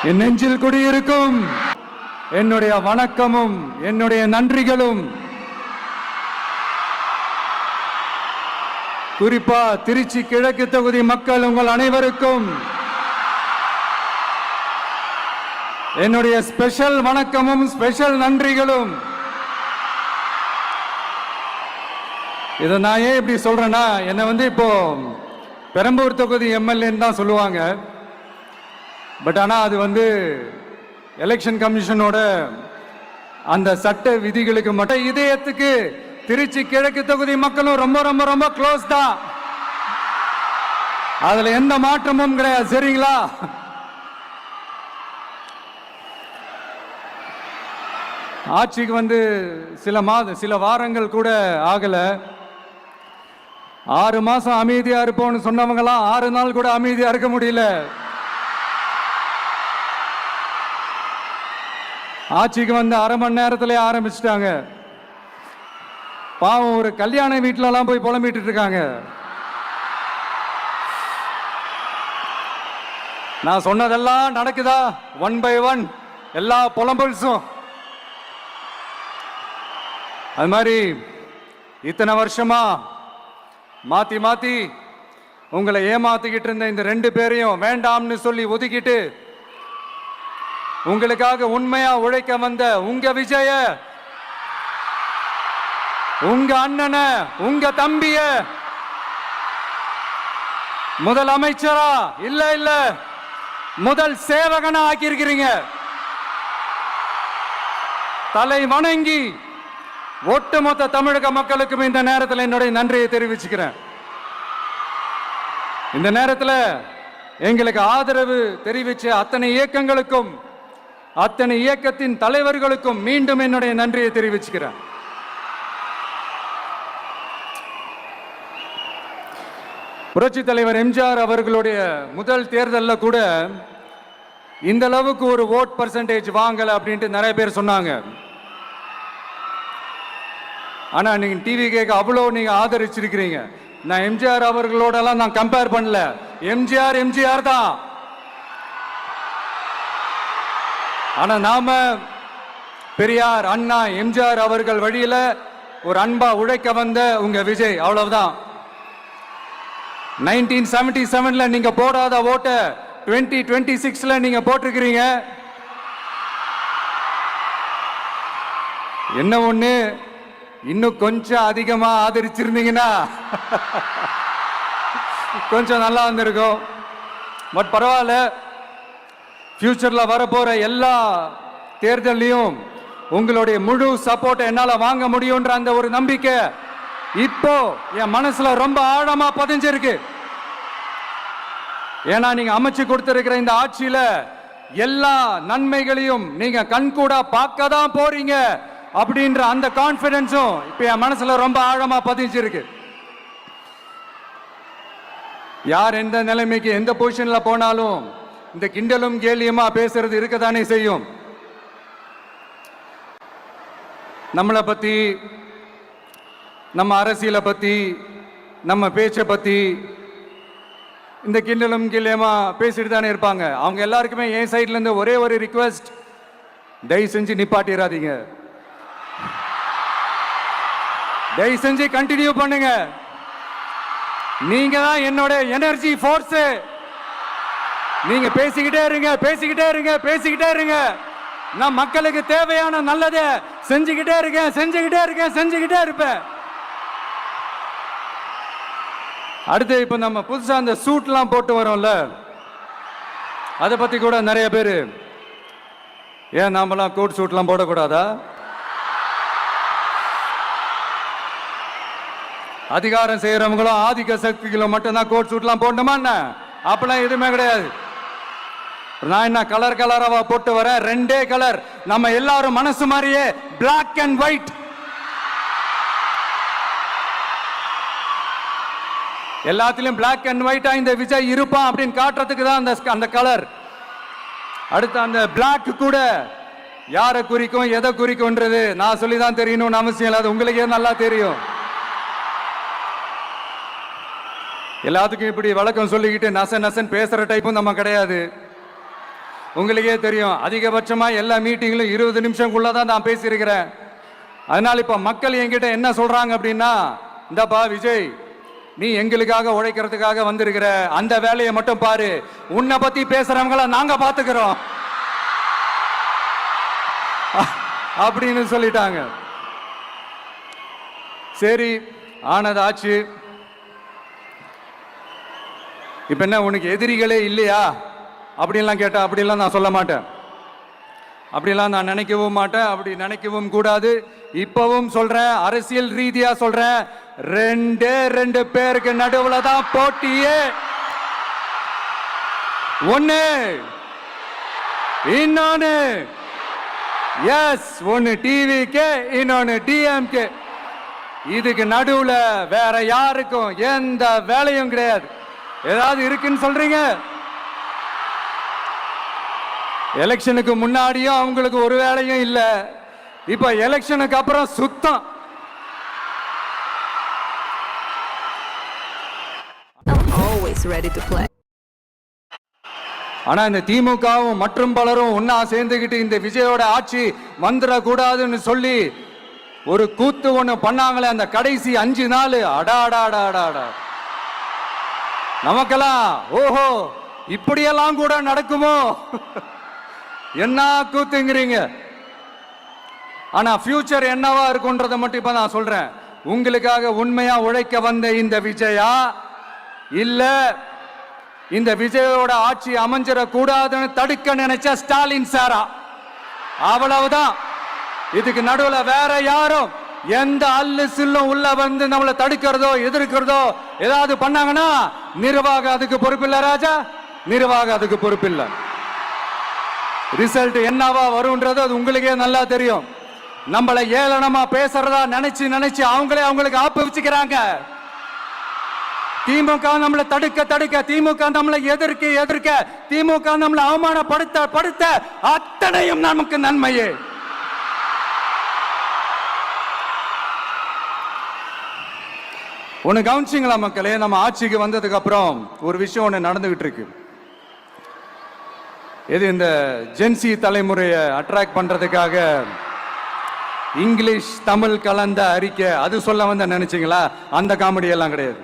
என் நெஞ்சில் குடியிருக்கும் என்னுடைய வணக்கமும் என்னுடைய நன்றிகளும் குறிப்பா திருச்சி கிழக்கு தொகுதி மக்கள் உங்கள் அனைவருக்கும் என்னுடைய ஸ்பெஷல் வணக்கமும் ஸ்பெஷல் நன்றிகளும். இதை நான் ஏன் இப்படி சொல்றேன்னா, என்னை இப்போ பெரம்பூர் தொகுதி எம்எல்ஏன்னு தான் சொல்லுவாங்க. பட் ஆனால் அது எலெக்ஷன் கமிஷனோட அந்த சட்ட விதிகளுக்கு மட்டும் இதயத்துக்கு திருச்சி கிழக்கு தொகுதி மக்களும் ரொம்ப ரொம்ப ரொம்ப க்ளோஸ் தான். அதுல எந்த மாற்றமும் கிடையாது. சரிங்களா? ஆட்சிக்கு சில வாரங்கள் கூட ஆகல. 6 மாசம் அமைதியா இருப்போம்னு சொன்னவங்களாம் 6 நாள் கூட அமைதியா இருக்க முடியல. ஆட்சிக்கு அரை மணி நேரத்திலே ஆரம்பிச்சிட்டாங்க. பாவம், ஒரு கல்யாண வீட்டிலலாம் போய் புலம்பிட்டு இருக்காங்க. நான் சொன்னதெல்லாம் நடக்குதா? 1 by 1 எல்லா புலம்பல்ஸும். அது மாதிரி இத்தனை வருஷமா மாத்தி மாத்தி உங்களை ஏமாத்திக்கிட்டு இருந்த இந்த 2 பேரையும் வேண்டாம்னு சொல்லி ஒதுக்கிட்டு உங்களுக்காக உண்மையா உழைக்க வந்த உங்க விஜய, உங்க அண்ணன, உங்க தம்பிய முதல் அமைச்சரா இல்ல முதல் சேவகனா ஆக்கியிருக்கிறீங்க. தலை வணங்கி ஒட்டுமொத்த தமிழக மக்களுக்கும் இந்த நேரத்தில் என்னுடைய நன்றியை தெரிவிச்சுக்கிறேன். இந்த நேரத்தில் எங்களுக்கு ஆதரவு தெரிவிச்ச அத்தனை இயக்கங்களுக்கும் அத்தனை இயக்கத்தின் தலைவர்களுக்கும் மீண்டும் என்னுடைய நன்றியை தெரிவிச்சுக்கிறேன். புரட்சி தலைவர் எம்ஜிஆர் அவர்களுடைய முதல் தேர்தலில் கூட இந்த அளவுக்கு ஒரு ஓட் பர்சன்டேஜ் வாங்கல அப்படின்ட்டு நிறைய பேர் சொன்னாங்க. ஆனா நீங்க டிவி கேட்க அவ்வளோ நீங்க ஆதரிச்சிருக்கிறீங்க. நான் எம்ஜிஆர் அவர்களோடலாம் நான் கம்பேர் பண்ணல. எம்ஜிஆர் தான். ஆனா நாம பெரியார், அண்ணா, எம்ஜிஆர் அவர்கள் வழியில ஒரு அன்பா உழைக்க வந்த உங்க விஜய், அவ்வளவுதான். 1977 நீங்க போடாத ஓட்ட 2026 நீங்க போட்டிருக்கிறீங்க. என்ன ஒண்ணு, இன்னும் கொஞ்சம் அதிகமா ஆதரிச்சிருந்தீங்கன்னா கொஞ்சம் நல்லா வந்திருக்கும். பட் பரவாயில்ல, ஃபியூச்சர்ல வரப்போற எல்லா தேர்தலையும் உங்களுடைய முழு சப்போர்ட்டை என்னால வாங்க முடியும்ன்ற அந்த ஒரு நம்பிக்கை இப்போ என் மனசுல ரொம்ப ஆழமா பதிஞ்சிருக்கு. ஏன்னா நீங்க அமைச்சு கொடுத்திருக்கிற இந்த ஆட்சியில எல்லா நன்மைகளையும் நீங்க கண்கூடா பார்க்க தான் போறீங்க அப்படின்ற அந்த கான்பிடன்ஸும் இப்ப என் மனசுல ரொம்ப ஆழமா பதிஞ்சிருக்கு. யார் எந்த நிலைமைக்கு எந்த பொசிஷன்ல போனாலும் இந்த கிண்டலும் கேலியுமா பேசுறது இருக்கதானே செய்யும். நம்மளை பத்தி, நம்ம அரசியலை பத்தி, நம்ம பேச்சை பத்தி இந்த கிண்டலும் கேலியுமா பேசிட்டு தானே இருப்பாங்க. அவங்க எல்லாருக்குமே என் சைட்ல இருந்து ஒரே ஒரு ரிக்வெஸ்ட், தயவு செஞ்சு நிப்பாட்டிடாதீங்க. தயவு செஞ்சு கண்டினியூ பண்ணுங்க. நீங்க தான் என்னோட எனர்ஜி ஃபோர்ஸ். நீங்க பேசிக்கிட்டே இருங்க. நான் மக்களுக்கு தேவையான நல்லதை செஞ்சுக்கிட்டே இருப்பேன். அடுத்து இப்ப நம்ம புதுசா அந்த சூட்லாம் போட்டு வரோம்ல, அதை பத்தி கூட நிறைய பேரு, ஏன் நாமெல்லாம் கோட் சூட்லாம் போடக்கூடாதா? அதிகாரம் செய்யறவங்களும் ஆதிக்க சக்திகளும் மட்டும்தான் கோட் சூட்லாம் போடணுமா என்ன? அப்பெல்லாம் எதுவுமே கிடையாது. நான் என்ன கலர் கலராவா போட்டு வரேன்? 2 கலர். நம்ம எல்லாரும் மனசு மாதிரியே பிளாக் அண்ட் ஒயிட். எல்லாத்திலும் பிளாக் அண்ட் ஒயிட்டா இந்த விஜய் இருப்பான் அப்படின்னு காட்டுறதுக்கு தான் அந்த கலர். அடுத்து அந்த பிளாக் கூட யாரை குறிக்கும், எதை குறிக்கும்ன்றது நான் சொல்லிதான் தெரியணும்னு அவசியம் இல்லை. அது உங்களுக்கே நல்லா தெரியும். எல்லாத்துக்கும் இப்படி வழக்கம் சொல்லிக்கிட்டு நசன் பேசுற டைப்பும் நம்ம கிடையாது. உங்களுக்கே தெரியும், அதிகபட்சமா எல்லா மீட்டிங்களும் 20 நிமிஷம்குள்ள தான் நான் பேசியிருக்கிறேன். அதனால இப்ப மக்கள் என்கிட்ட என்ன சொல்றாங்க அப்படின்னா, இந்தப்பா விஜய், நீ எங்களுக்காக உழைக்கிறதுக்காக வந்திருக்கிற, அந்த வேலையை மட்டும் பாரு, உன்னை பத்தி பேசுறவங்கள நாங்க பாத்துக்கிறோம் அப்படின்னு சொல்லிட்டாங்க. சரி, ஆனதாச்சு. இப்ப என்ன, உனக்கு எதிரிகளே இல்லையா அப்படின்லாம் கேட்டா, அப்படிலாம் நான் சொல்ல மாட்டேன், அப்படிலாம் நான் நினைக்கவும் மாட்டேன், அப்படி நினைக்கவும் கூடாது. இப்பவும் சொல்றேன், அரசியல் ரீதியா சொல்றேன், 2 பேருக்கு நடுவுல தான் போட்டியே. ஒண்ணு, இன்னொன்னு எஸ், ஒன்னு டிவிக்கு, இன்னொன்னு டிஎம்கே. இதுக்கு நடுவுல வேற யாருக்கும் எந்த வேலையும் கிடையாது. ஏதாவது இருக்குன்னு சொல்றீங்க? எலெக்ஷனுக்கு முன்னாடியும் அவங்களுக்கு ஒரு வேலையும் இல்ல, இப்ப எலெக்ஷனுக்கு அப்புறம் சுத்தம். ஆனா இந்த திமுகவும் மற்றும் பலரும் ஒன்னா சேர்ந்துகிட்டு இந்த விஜயோட ஆட்சி வந்துடக்கூடாதுன்னு சொல்லி ஒரு கூத்து ஒண்ணு பண்ணாங்களே, அந்த கடைசி 5 நாள், அடாடாடாடாடா, நமக்கெல்லாம் ஓஹோ இப்படியெல்லாம் கூட நடக்குமோ என்ன கூத்துங்கிறீங்க. ஆனா ஃபியூச்சர் என்னவா இருக்கும்ன்றதை மட்டும் இப்ப நான் சொல்றேன். உங்களுக்காக உண்மையா உழைக்க வந்த இந்த விஜயா, இல்ல இந்த விஜயோட ஆட்சி அமைஞ்சிட கூடாதுன்னு தடுக்க நினைச்ச ஸ்டாலின் சாரா, அவ்வளவுதான். இதுக்கு நடுவுல வேற யாரும் எந்த அல்லு சில்லும் உள்ள வந்து நம்மளை தடுக்கிறதோ எதிர்க்கிறதோ ஏதாவது பண்ணாங்கன்னா நிர்வாகம் அதுக்கு பொறுப்பில்லை ராஜா, நிர்வாகம் அதுக்கு பொறுப்பில்லை. ரிசல்ட் என்னவா வரும்ன்றது அது உங்களுக்கே நல்லா தெரியும். நம்மளை ஏளனமா பேசுறதா நினைச்சு நினைச்சு அவங்களுக்கு ஆப்பு வச்சுக்கிறாங்க. திமுக நம்மளை தடுக்க, திமுக நம்மளை எதிர்க்க, திமுக நம்மளை அவமானப்படுத்த அத்தனையும் நமக்கு நன்மையே. ஒன்னு கவனிச்சிங்களா மக்களே, நம்ம ஆட்சிக்கு வந்ததுக்கு அப்புறம் ஒரு விஷயம் ஒன்று நடந்துகிட்டு இருக்கு. இது இந்த ஜென்சி தலைமுறையை அட்ராக்ட் பண்றதுக்காக இங்கிலீஷ் தமிழ் கலந்த அறிக்கை, அது சொல்ல வந்த நினைச்சீங்களா? அந்த காமெடி எல்லாம் கிடையாது.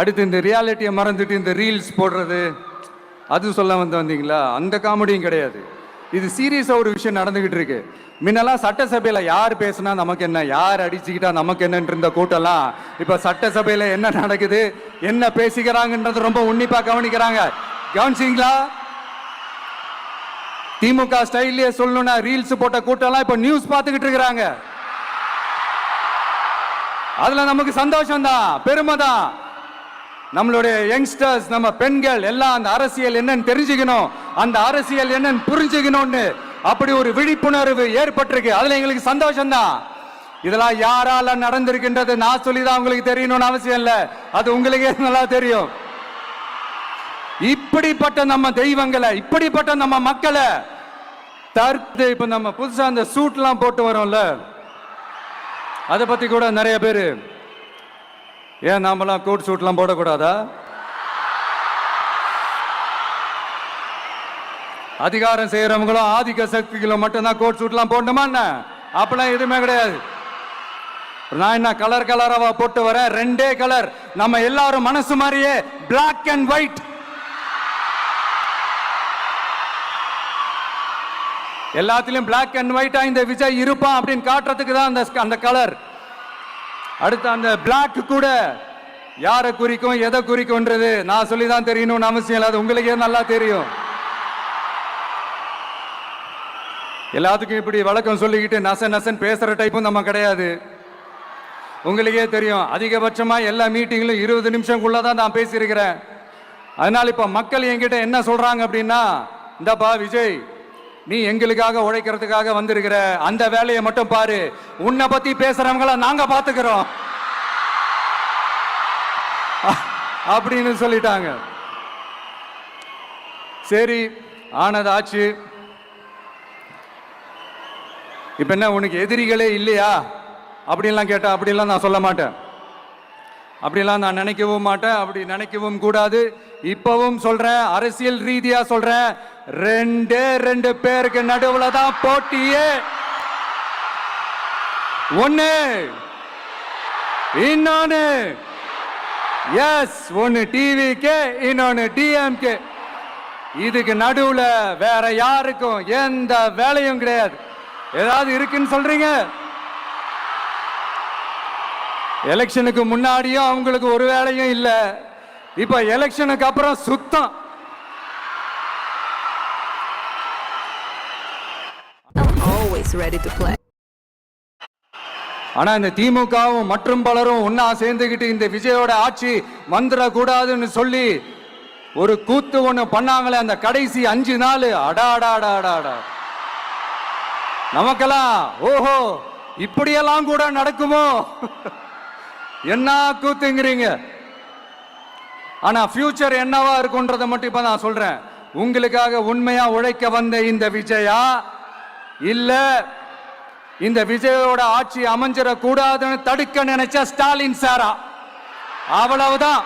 அடுத்து இந்த ரியாலிட்டியை மறந்துட்டு இந்த ரீல்ஸ் போடுறது, அது சொல்ல வந்தீங்களா? அந்த காமெடியும் கிடையாது. இது சீரியஸா ஒரு விஷயம் நடந்துகிட்டு இருக்கு. முன்னெல்லாம் சட்டசபையில யார் பேசினா நமக்கு என்ன, யார் அடிச்சுக்கிட்டா நமக்கு என்னன்னு இருந்த கூட்டம்லாம் இப்ப சட்டசபையில என்ன நடக்குது, என்ன பேசிக்கிறாங்கன்றது ரொம்ப உன்னிப்பா கவனிக்கிறாங்க. கவனிச்சிங்களா? திமுக ஸ்டைல்லே சொல்லணும்னா ரீல்ஸ் போட்ட கூட்டம்லாம் இப்ப நியூஸ் பார்த்துக்கிட்டு இருக்கிறாங்க. அதுல நமக்கு சந்தோஷம் தான், பெருமை தான். நம்மளுடைய யங்ஸ்டர்ஸ், நம்ம பெண்கள் எல்லாம் அந்த அரசியல் என்னன்னு தெரிஞ்சுக்கணும், அந்த அரசியல் என்னன்னு புரிஞ்சுக்கணும்னு அப்படி ஒரு விழிப்புணர்வு ஏற்பட்டிருக்கு. அதுல எங்களுக்கு சந்தோஷம் தான். இதெல்லாம் யாரால நடந்திருக்கின்றது நான் சொல்லிதான் உங்களுக்கு தெரியணும்னு அவசியம் இல்ல, அது உங்களுக்கே நல்லா தெரியும். இப்படிப்பட்ட நம்ம தெய்வங்களை, இப்படிப்பட்ட நம்ம மக்களை இப்ப நம்ம புதுசா அந்த சூட் எல்லாம் போட்டு வரோம்ல, அதை பத்தி கூட நிறைய பேரு, ஏன் நாமெல்லாம் கோட் சூட்லாம் போடக்கூடாதா? அதிகாரம் செய்யறவங்களும் ஆதிக்க சக்திகளும் மட்டும்தான் கோட் சூட்லாம் போடணுமா என்ன? அப்பெல்லாம் எதுவுமே கிடையாது. நான் என்ன கலர் கலராவா போட்டு வரேன்? 2 கலர், நம்ம எல்லாரும் மனசு மாதிரியே பிளாக் அண்ட் ஒயிட். எல்லாத்திலும் பிளாக் அண்ட் ஒயிட்டா இந்த விஜய் இருப்பான் அப்படின்னு காட்டுறதுக்கு தான் அந்த கலர். அடுத்து அந்த பிளாக் கூட யாரை குறிக்கும் எதை குறிக்கும்ன்றது நான் சொல்லிதான் தெரியணும்னு அவசியம் இல்லை, அது உங்களுக்கே நல்லா தெரியும். எல்லாத்துக்கும் இப்படி வழக்கம் சொல்லிக்கிட்டு நசன் பேசுற டைப்பும் நம்ம கிடையாது. உங்களுக்கே தெரியும், அதிகபட்சமா எல்லா மீட்டிங்களும் 20 நிமிஷம்குள்ளதான் நான் பேசியிருக்கிறேன். அதனால இப்ப மக்கள் என்கிட்ட என்ன சொல்றாங்க அப்படின்னா, இந்தப்பா விஜய், நீ எங்களுக்காக உழைக்கிறதுக்காக வந்திருக்கிற, அந்த வேலையை மட்டும் பாரு, உன்னை பத்தி பேசுறவங்கள நாங்க பாத்துக்கிறோம் அப்படின்னு சொல்லிட்டாங்க. சரி, ஆனதாச்சு. இப்ப என்ன, உனக்கு எதிரிகளே இல்லையா அப்படின்லாம் கேட்டா, அப்படிலாம் நான் சொல்ல மாட்டேன், அப்படிலாம் நான் நினைக்கவும் மாட்டேன், அப்படி நினைக்கவும் கூடாது. இப்பவும் சொல்றேன், அரசியல் ரீதியா சொல்றேன், ரெண்டு பேருக்கு நடுவுல தான் போட்டியே. ஒன்னு இன்னொன்னு எஸ், ஒன்னு டிவிகே, இன்னொன்னு டிஎம்கே. இதுக்கு நடுவுல வேற யாருக்கும் எந்த வேலையும் கிடையாது. ஏதாவது இருக்குன்னு சொல்றீங்க? எலெக்ஷனுக்கு முன்னாடியும் அவங்களுக்கு ஒரு வேலையும் இல்ல, இப்ப எலெக்ஷனுக்கு அப்புறம் சுத்தம். Always ready to play. ஆனா இந்த திமுகவும் மற்றும் பலரும் ஒன்னா சேர்ந்துகிட்டு இந்த விஜயோட ஆட்சி வந்துட கூடாதுன்னு சொல்லி ஒரு கூத்து ஒண்ணு பண்ணாங்களே, அந்த கடைசி 5 நாள் அடாடாடாடா, நமக்கெல்லாம் ஓஹோ இப்படியெல்லாம் கூட நடக்குமோ என்ன கூத்துங்கிறீங்க. ஆனா ஃபியூச்சர் என்னவா இருக்கும்ன்றத மட்டும் இப்ப நான் சொல்றேன். உங்களுக்காக உண்மையா உழைக்க வந்த இந்த விஜயா, இல்ல இந்த விஜயோட ஆட்சி அமைஞ்சிட கூடாதுன்னு தடுக்க நினைச்ச ஸ்டாலின் சாரா, அவ்வளவுதான்.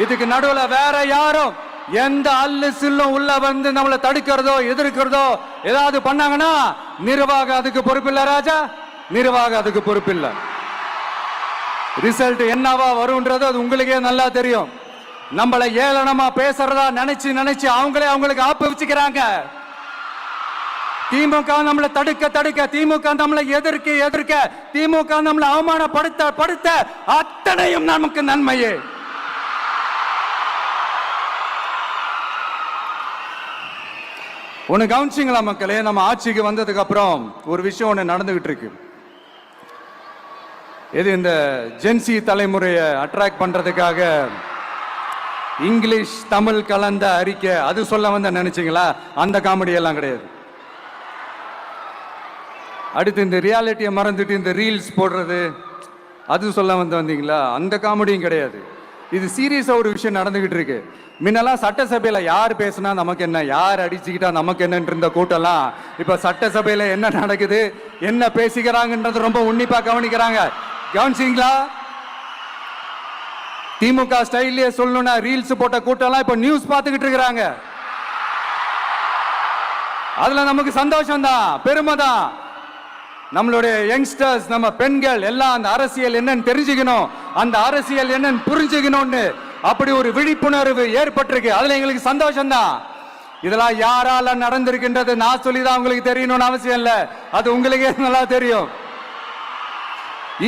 இதுக்கு நடுவுல வேற யாரும் எந்த அல்லு சில்லும் உள்ள வந்து நம்மளை தடுக்கிறதோ எதிர்க்கிறதோ ஏதாவது பண்ணாங்கன்னா நிர்வாகம் அதுக்கு பொறுப்பில்லை ராஜா, நிர்வாகம் அதுக்கு பொறுப்பில்லை. ரிசல்ட் என்னவா வரும்ன்றது அது உங்களுக்கே நல்லா தெரியும். நம்மளை ஏளனமா பேசுறதா நினைச்சு அவங்களுக்கு ஆப்பு வச்சுக்கிறாங்க. திமுக நம்மளை தடுக்க, திமுக நம்மளை எதிர்க்க, திமுக நம்மளை அவமானப்படுத்த அத்தனையும் நமக்கு நன்மையே. ஒன்னு கவனிச்சிங்களா மக்களே, நம்ம ஆட்சிக்கு வந்ததுக்கு அப்புறம் ஒரு விஷயம் ஒன்று நடந்துகிட்டு இருக்கு. இது இந்த ஜென்சி தலைமுறையை அட்ராக்ட் பண்றதுக்காக இங்கிலீஷ் தமிழ் கலந்த அறிக்கை அது சொல்ல வந்த நினைச்சீங்களா? அந்த காமெடி எல்லாம் கிடையாது. அடுத்து இந்த ரியாலிட்டியை மறந்துட்டு இந்த ரீல்ஸ் போடுறது அது சொல்ல வந்தீங்களா? அந்த காமெடியும் கிடையாது. இது சீரியஸா ஒரு விஷயம் நடந்துகிட்டு இருக்கு. முன்னெல்லாம் சட்டசபையில யார் பேசினா நமக்கு என்ன, யார் அடிச்சுக்கிட்டா நமக்கு என்னன்னு இருந்த கூட்டம்லாம் இப்ப சட்டசபையில என்ன நடக்குது, என்ன பேசிக்கிறாங்கன்றது ரொம்ப உன்னிப்பா கவனிக்கிறாங்க. கவனிச்சிங்களா? திமுக ஸ்டைல்லே சொல்லணும்னா ரீல்ஸ் போட்ட கூட்டம்லாம் இப்ப நியூஸ் பார்த்துக்கிட்டு இருக்கிறாங்க. அதுல நமக்கு சந்தோஷம் தான், பெருமை தான். நம்மளுடைய யங்ஸ்டர்ஸ், நம்ம பெண்கள் எல்லாம் அந்த அரசியல் என்னன்னு தெரிஞ்சுக்கணும், அந்த அரசியல் என்னன்னு புரிஞ்சுக்கணும்னு அப்படி ஒரு விழிப்புணர்வு ஏற்பட்டிருக்கு. அதுல எங்களுக்கு சந்தோஷம் தான். இதெல்லாம் யாரால நடந்திருக்கின்றது நான் சொல்லிதான் உங்களுக்கு தெரியணும்னு அவசியம் இல்ல, அது உங்களுக்கே நல்லா தெரியும்.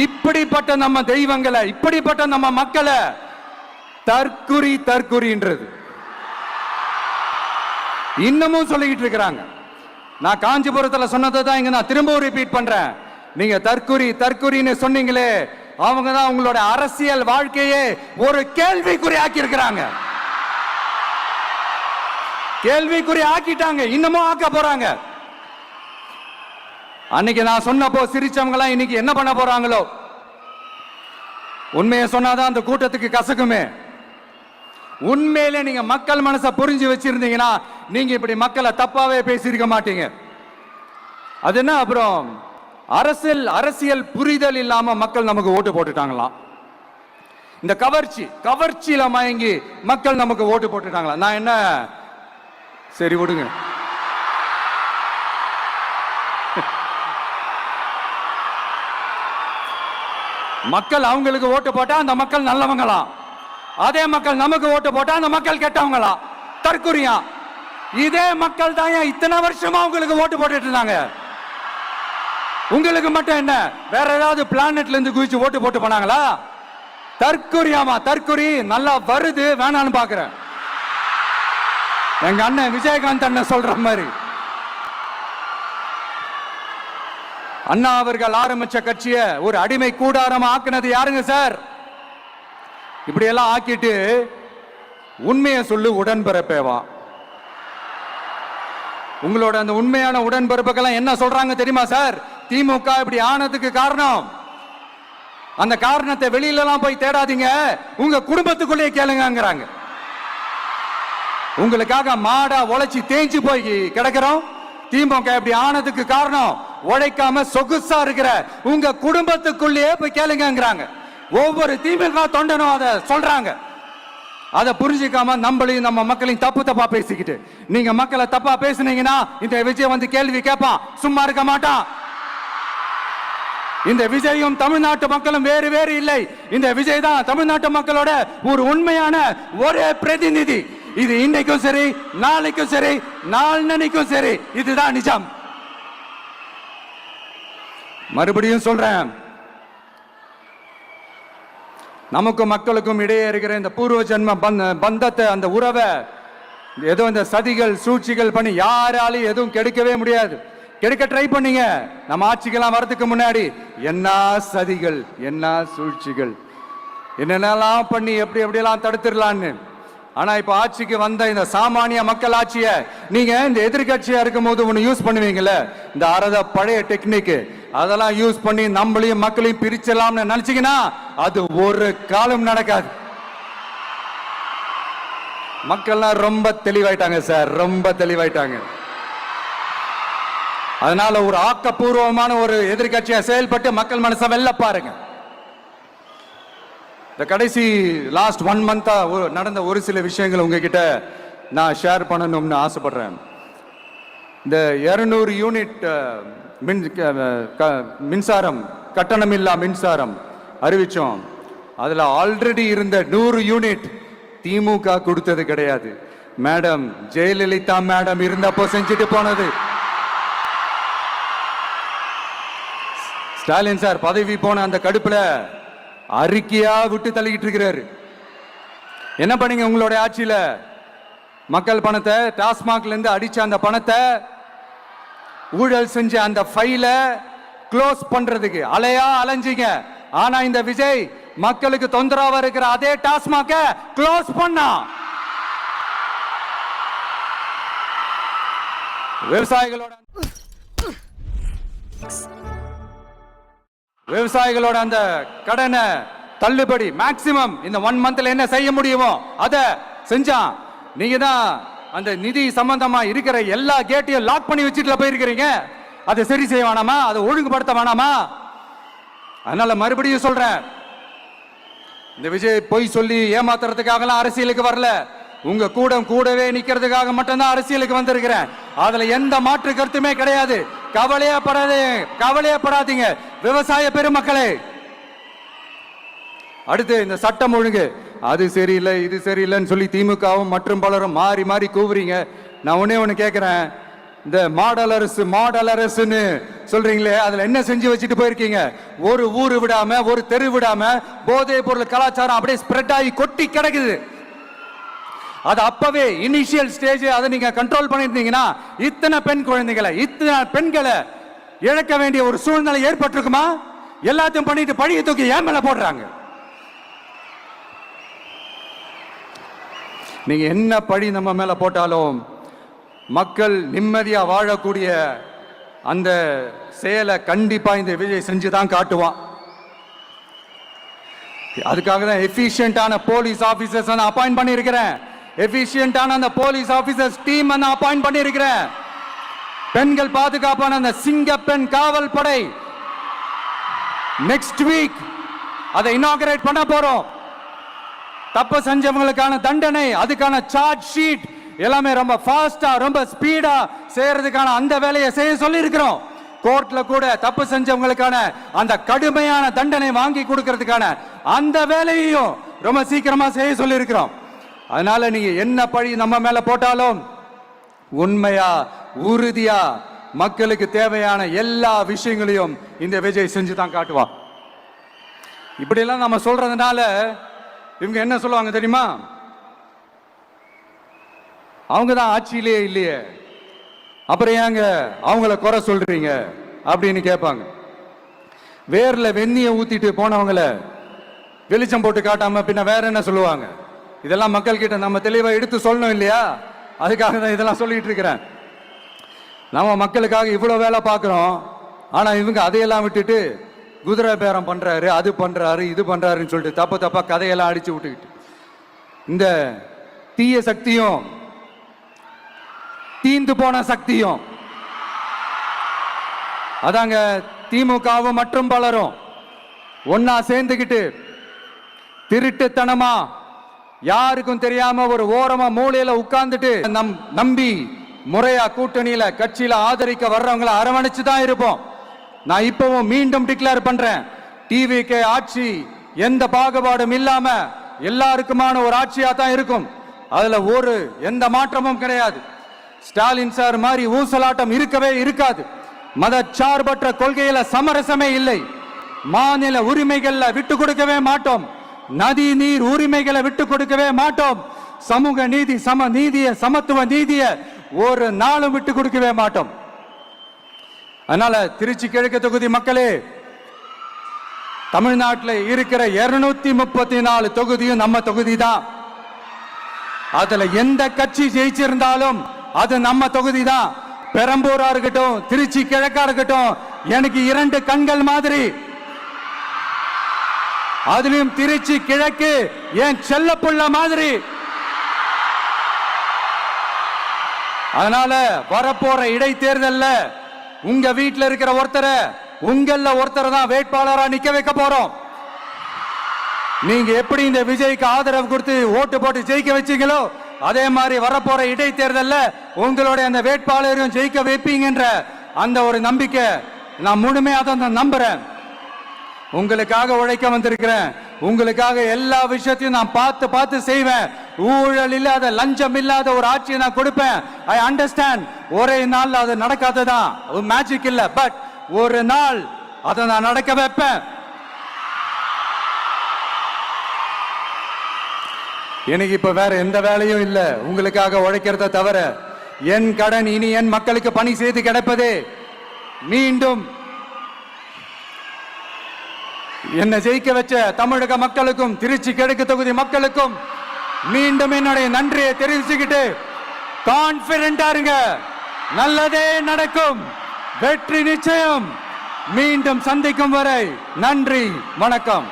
இப்படிப்பட்ட நம்ம தெய்வங்களை, இப்படிப்பட்ட நம்ம மக்களை தற்குறின்றது இன்னமும் சொல்லிக்கிட்டு இருக்கிறாங்க. நான் காஞ்சிபுரத்தில் சொன்னதை தான் இங்க நான் திரும்பவும் ரிப்பீட் பண்றேன். நீங்க தற்குறின்னு சொன்னீங்களே, அவங்க தான் உங்களோட அரசியல் வாழ்க்கையே ஒரு கேள்விக்குறி ஆக்கி இருக்கிறாங்க. கேள்விக்குறி ஆக்கிட்டாங்க, இன்னமும் ஆக்க போறாங்க. அன்னைக்கு நான் சொன்னப்போ சிரிச்சவங்க எல்லாம் இன்னைக்கு என்ன பண்ண போறாங்களோ. உண்மையை சொன்னாதான் அந்த கூட்டத்துக்கு கசக்குமே. உண்மையிலே நீங்க மக்கள் மனசை புரிஞ்சு வச்சிருந்தீங்கன்னா நீங்க இப்படி மக்களை தப்பாவே பேசியிருக்க மாட்டீங்க. அது என்ன, அப்புறம் அரசியல் புரிதல் இல்லாம மக்கள் நமக்கு ஓட்டு போட்டுட்டாங்களாம். இந்த கவர்ச்சியில மயங்கி மக்கள் நமக்கு ஓட்டு போட்டுட்டாங்களா? நான் என்ன, சரி விடுங்க. மக்கள் அவங்களுக்கு ஓட்டு போட்டா அந்த மக்கள் நல்லவங்களாம், அதே மக்கள் நமக்கு ஓட்டு போட்டா அந்த மக்கள் கெட்டவங்களா? தற்குறியா? இதே மக்கள் தான் இத்தனை வருஷமா உங்களுக்கு ஓட்டு போட்டுட்டு இருந்தாங்க. உங்களுக்கு மட்டும் என்ன, வேற ஏதாவது பிளானட்ல இருந்து குதிச்சு ஓட்டு போட்டு போனாங்களா? தற்குறியாமா? தற்குறி நல்லா வருது, வேணான்னு பாக்குறேன். எங்க அண்ணன் விஜயகாந்த் அண்ணன் சொல்ற மாதிரி, அண்ணா அவர்கள் ஆரம்பிச்ச கட்சியை ஒரு அடிமை கூடாரமா ஆக்குனது யாருங்க சார்? இப்படி எல்லாம் ஆக்கிட்டு உண்மையை சொல்லு உடன்பிறப்பேவா. உங்களோட அந்த உண்மையான உடன்பிறப்புக்கெல்லாம் என்ன சொல்றாங்க தெரியுமா சார்? திமுக இப்படி ஆனதுக்கு காரணம், அந்த காரணத்தை வெளியில எல்லாம் போய் தேடாதீங்க, உங்க குடும்பத்துக்குள்ளே கேளுங்கிறாங்க. உங்களுக்காக மாடா உழைச்சி தேஞ்சு போய் கிடக்கிறோம். திமுக இப்படி ஆனதுக்கு காரணம் உழைக்காம சொகுசா இருக்கிற உங்க குடும்பத்துக்குள்ளேயே போய் கேளுங்கிறாங்க. ஒவ்வொரு திமுக தொண்டனும் அதை சொல்றாங்க. அதை புரிஞ்சுக்காம நம்மளையும் நம்ம மக்களையும் தப்பா பேசிக்கிட்டு நீங்க மக்களை தப்பா பேசுனீங்கன்னா இந்த விஜய் வந்து கேள்வி கேட்பான், சும்மா இருக்க மாட்டான். இந்த விஜயும் தமிழ்நாட்டு மக்களும் வேறு வேறு இல்லை. இந்த விஜய் தான் தமிழ்நாட்டு மக்களோட ஒரு உண்மையான ஒரே பிரதிநிதி. இது இன்னைக்கும் சரி, நாளைக்கும் சரி, நாளன்னைக்கும் சரி, இதுதான் நிஜம். மறுபடியும் சொல்றேன், நமக்கும் மக்களுக்கும் இடையே இருக்கிற இந்த பூர்வ ஜென்ம பந்தத்தை, அந்த உறவை ஏதோ இந்த சதிகள் சூழ்ச்சிகள் பண்ணி யாராலையும் எதுவும் கெடுக்கவே முடியாது. கெடுக்க ட்ரை பண்ணீங்க. நம்ம ஆட்சிக்கெல்லாம் வரதுக்கு முன்னாடி என்ன சதிகள், என்ன சூழ்ச்சிகள், என்னென்னலாம் பண்ணி எப்படி எப்படியெல்லாம் தடுத்துடலான்னு. ஆனா இப்ப ஆட்சிக்கு வந்த இந்த சாமானிய மக்கள் ஆட்சியை நீங்க இந்த எதிர்கட்சியா இருக்கும் போது ஒண்ணு யூஸ் பண்ணுவீங்கல்ல, இந்த அறத பழைய டெக்னிக், அதெல்லாம் யூஸ் பண்ணி நம்மளையும் மக்களையும் பிரிச்சலாம்னு நினைச்சீங்கன்னா அது ஒரு காலம் நடக்காது. மக்கள்லாம் ரொம்ப தெளிவாயிட்டாங்க சார், ரொம்ப தெளிவாயிட்டாங்க. அதனால ஒரு ஆக்கப்பூர்வமான ஒரு எதிர்கட்சியா செயல்பட்டு மக்கள் மனசை வெல்ல பாருங்க. இந்த கடைசி லாஸ்ட் 1 மந்தா நடந்த ஒரு சில விஷயங்கள் உங்ககிட்ட நான் ஷேர் பண்ணணும்னு ஆசைப்படுறேன். இந்த 200 யூனிட் மின்சாரம், கட்டணமில்லா மின்சாரம் அறிவிச்சோம். அதுல ஆல்ரெடி இருந்த 100 யூனிட் திமுக கொடுத்தது கிடையாது. மேடம் ஜெயலலிதா மேடம் இருந்தப்போ செஞ்சுட்டு போனது. ஸ்டாலின் சார் பதவி போன அந்த கடுப்புல அறிக்கையா விட்டு தள்ளிக்கிட்டு இருக்கிறாரு. என்ன பண்ணீங்க உங்களுடைய ஆட்சியில? மக்கள் பணத்தை, டாஸ்மாக்ல இருந்து அடிச்ச அந்த பணத்தை, ஊழல் செஞ்ச அந்த ஃபைல க்ளோஸ் பண்றதுக்கு அலையா அலைஞ்சிங்க. ஆனா இந்த விஜய் மக்களுக்கு தொந்தரவா இருக்கிற அதே டாஸ்மாக க்ளோஸ் பண்ணா. விவசாயிகளோட அந்த கடனை தள்ளுபடி மேக்சிமம் இந்த 1 மந்த்ல என்ன செய்ய முடியுமோ அதை செஞ்சான். நீங்க தான் அந்த நிதி சம்பந்தமா இருக்கிற எல்லா கேட்டையும் லாக் பண்ணி வச்சுட்டு போயிருக்கிறீங்க. அதை சரி செய்ய வேணாமா? அதை ஒழுங்குபடுத்த வேணாமா? அதனால மறுபடியும் சொல்றேன், இந்த விஜய் பொய் சொல்லி ஏமாத்துறதுக்காக அரசியலுக்கு வரல. உங்க கூடவே நிக்கிறதுக்காக மட்டும்தான் அரசியலுக்கு வந்திருக்கிறேன். அதுல எந்த மாற்று கருத்துமே கிடையாது. கவலையப்படாதீங்க விவசாய பெருமக்களே. அடுத்து இந்த சட்டம் ஒழுங்கு, அது சரியில்லை இது சரியில்லைன்னு சொல்லி திமுகவும் மற்றும் பலரும் மாறி மாறி கூவுறீங்க. நான் ஒண்ணு கேட்கிறேன், இந்த மாடல் அரசுன்னு சொல்றீங்களே, அதுல என்ன செஞ்சு வச்சுட்டு போயிருக்கீங்க? ஒரு ஊரு விடாம, ஒரு தெரு விடாம போதை பொருள் கலாச்சாரம் அப்படியே ஸ்ப்ரெட் ஆகி கொட்டி கிடக்குது. அது அப்பவே இனிஷியல் ஸ்டேஜ் அதை நீங்க கண்ட்ரோல் பண்ணிருந்தீங்கன்னா இத்தனை பெண் குழந்தைகளை, இத்தனை பெண்களை இழக்க வேண்டிய ஒரு சூழ்நிலை ஏற்பட்டிருக்குமா? எல்லாத்தையும் பண்ணிட்டு பழிய தூக்கி ஏன் மேல போடுறாங்க. நீங்க என்ன பழி நம்ம மேல போட்டாலும் மக்கள் நிம்மதியா வாழக்கூடிய அந்த செயலை கண்டிப்பா இந்த விஜய் செஞ்சுதான் காட்டுவான். அதுக்காக தான் எஃபிஷியன்டான போலீஸ் ஆபீசர்ஸ் நான் அப்பாயிண்ட் பண்ணியிருக்கிறேன். எஃபிஷியன்டான அந்த போலீஸ் ஆபீசர்ஸ் டீம் நான் அப்பாயிண்ட் பண்ணியிருக்கிறேன். பெண்கள் பாதுகாப்பான அந்த சிங்கப்பெண் காவல் படை நெக்ஸ்ட் வீக் அதை இனாகரேட் பண்ண போறோம். தப்பு செஞ்சவங்களுக்கான தண்டனை, அதுக்கான சார்ஜ் ஷீட் எல்லாமே ரொம்ப ஃபாஸ்டா, ரொம்ப ஸ்பீடா செய்யறதுக்கான அந்த வேலையை செய்ய சொல்லி இருக்கிறோம். கோர்ட்ல கூட தப்பு செஞ்சவங்களுக்கான அந்த கடுமையான தண்டனை வாங்கி கொடுக்கிறதுக்கான அந்த வேலையையும் ரொம்ப சீக்கிரமா செய்ய சொல்லி இருக்கிறோம். அதனால நீங்க என்ன பழி நம்ம மேல போட்டாலும் உண்மையா உறுதியா மக்களுக்கு தேவையான எல்லா விஷயங்களையும் இந்த விஜய் செஞ்சுதான் காட்டுவான். இப்படி எல்லாம் நம்ம சொல்றதுனால இவங்க என்ன சொல்லுவாங்க தெரியுமா? அவங்க தான் ஆட்சியிலே இல்லையே, அப்புறம் ஏங்க அவங்கள குறை சொல்றீங்க அப்படின்னு கேட்பாங்க. வேர்ல வெந்நிய ஊத்திட்டு போனவங்கள வெளிச்சம் போட்டு காட்டாம பின்ன வேற என்ன சொல்லுவாங்க? இதெல்லாம் மக்கள் கிட்ட நம்ம தெளிவா எடுத்து சொல்லணும் இல்லையா? அதுக்காக தான் இதெல்லாம் சொல்லிட்டு இருக்கிறேன். நம்ம மக்களுக்காக இவ்வளவு வேலை பார்க்கிறோம். ஆனா இவங்க அதையெல்லாம் விட்டுட்டு குதிரை பேரம் பண்றாரு, அது பண்றாரு, இது பண்றாருன்னு சொல்லிட்டு தப்பா கதையெல்லாம் அடிச்சு விட்டுக்கிட்டு இந்த தீய சக்தியும் தீந்து போன சக்தியும் அதாங்க திமுகவும் மற்றும் பலரும் ஒன்னா சேர்ந்துகிட்டு திருட்டுத்தனமா யாருக்கும் தெரியாம ஒரு ஓரமா மூலையில உட்கார்ந்துட்டு நம்பி முறையா கூட்டணியில கட்சியில ஆதரிக்க வர்றவங்களை அரவணைச்சு தான் இருப்போம். நான் இப்பவும் மீண்டும் டிக்ளேர் பண்றேன், டிவிகே ஆட்சி எந்த பாகுபாடும் இல்லாம எல்லாருக்குமான ஒரு ஆட்சியா தான் இருக்கும். அதுல எந்த மாற்றமும் கிடையாது. ஸ்டாலின் சார் மாதிரி ஊசலாட்டம் இருக்கவே இருக்காது. மதச்சார்பற்ற கொள்கையில சமரசமே இல்லை. மாநில உரிமைகள்ல விட்டு கொடுக்கவே மாட்டோம். நதி நீர் உரிமைகளை விட்டு கொடுக்கவே மாட்டோம். சமூக நீதி, சமத்துவ நீதிய ஒரு நாளும் விட்டு கொடுக்கவே மாட்டோம். அதனால திருச்சி கிழக்கு தொகுதி மக்களே, தமிழ்நாட்டில் இருக்கிற 234 தொகுதியும் நம்ம தொகுதி தான். அதுல எந்த கட்சி ஜெயிச்சிருந்தாலும் அது நம்ம தொகுதி தான். பெரம்பூரா இருக்கட்டும், திருச்சி கிழக்கா இருக்கட்டும், எனக்கு 2 கண்கள் மாதிரி. அதுலயும் திருச்சி கிழக்கு என் செல்ல புள்ள மாதிரி. அதனால வரப்போற இடைத்தேர்தல்ல உங்க வீட்டுல இருக்கிற ஒருத்தரை தான் வேட்பாளரா நிக்க வைக்க போறோம். நீங்க எப்படி இந்த விஜய்க்கு ஆதரவு கொடுத்து ஓட்டு போட்டு ஜெயிக்க வச்சீங்களோ, அதே மாதிரி வரப்போற இடைத்தேர்தல்ல உங்களுடைய அந்த வேட்பாளரையும் ஜெயிக்க வைப்பீங்கன்ற அந்த ஒரு நம்பிக்கை நான் முழுமையா தான் நம்புறேன். உங்களுக்காக உழைக்க வந்திருக்கிறேன். உங்களுக்காக எல்லா விஷயத்தையும் நான் பார்த்து செய்வேன். ஊழல் இல்லாத, லஞ்சம் இல்லாத ஒரு ஆட்சியை நான் கொடுப்பேன். I understand. ஒரே நாள் அது நடக்காததான், மேஜிக் இல்ல. பட் ஒரு நாள் அதை நான் நடக்க வைப்பேன். எனக்கு இப்ப வேற எந்த வேலையும் இல்ல, உங்களுக்காக உழைக்கிறத தவிர. என் கடன் இனி என் மக்களுக்கு பணி செய்து கிடைப்பதே. மீண்டும் என்னை ஜெயிக்க வச்ச தமிழக மக்களுக்கும் திருச்சி கிழக்கு தொகுதி மக்களுக்கும் மீண்டும் என்னுடைய நன்றியை தெரிவிச்சுக்கிட்டு கான்பிடென்டா இருங்க, நல்லதே நடக்கும், வெற்றி நிச்சயம். மீண்டும் சந்திக்கும் வரை நன்றி, வணக்கம்.